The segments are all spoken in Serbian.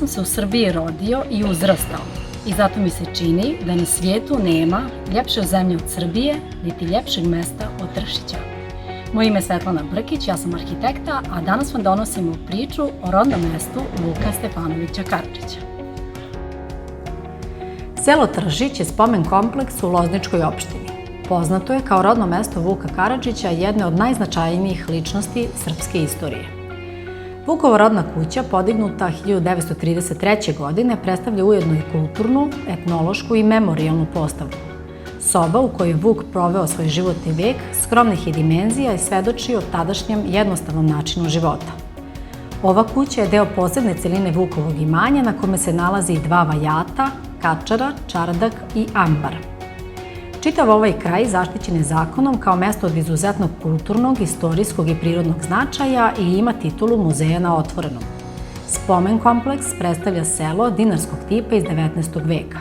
se u Srbiji rodio i uzrastao i zato mi se čini da na svijetu nema ljepše zemlje od Srbije, niti ljepšeg mesta od Tršića. Moje ime je Svetlana Brkić, ja sam arhitekta, a danas vam donosimo priču o rodnom mestu Vuka Stefanovića Karadžića. Selo Tršić je spomen kompleks u Lozničkoj opštini. Poznato je kao rodno mesto Vuka Karadžića, jedne od najznačajnijih ličnosti srpske istorije. Vukova rodna kuća, podignuta 1933. godine, predstavlja ujedno i kulturnu, etnološku i memorijalnu postavku. Soba u kojoj je Vuk proveo svoj životni vek, skromnih je dimenzija i svedoči o tadašnjem jednostavnom načinu života. Ova kuća je deo posebne celine Vukovog imanja na kome se nalazi i dva vajata, kačara, čardak i ambar. Čitav ovaj kraj zaštićen je zakonom kao mesto od izuzetnog kulturnog, istorijskog i prirodnog značaja i ima titulu muzeja na otvorenom. Spomen kompleks predstavlja selo dinarskog tipa iz 19. veka.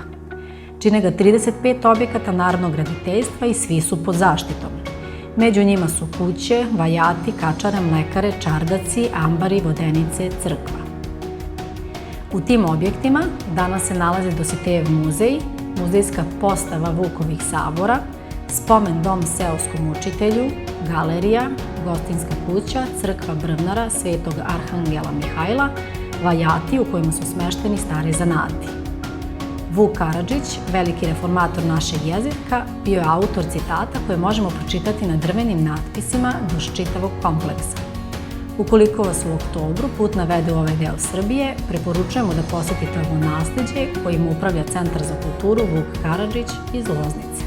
Čine ga 35 objekata narodnog graditeljstva i svi su pod zaštitom. Među njima su kuće, vajati, kačare, mlekare, čardaci, ambari, vodenice, crkva. U tim objektima danas se nalazi Dositejev muzej, muzejska postava Vukovih sabora, spomen dom seoskom učitelju, galerija, gostinska kuća, crkva Brvnara Svetog Arhangela Mihajla, vajati u kojima su smešteni stari zanati. Vuk Karadžić, veliki reformator našeg jezika, bio je autor citata koje možemo pročitati na drvenim natpisima duž čitavog kompleksa. Ukoliko vas u oktobru put navede u ovaj deo Srbije, preporučujemo da posetite ovo nasleđe kojim upravlja Centar za kulturu Vuk Karadžić iz Loznice.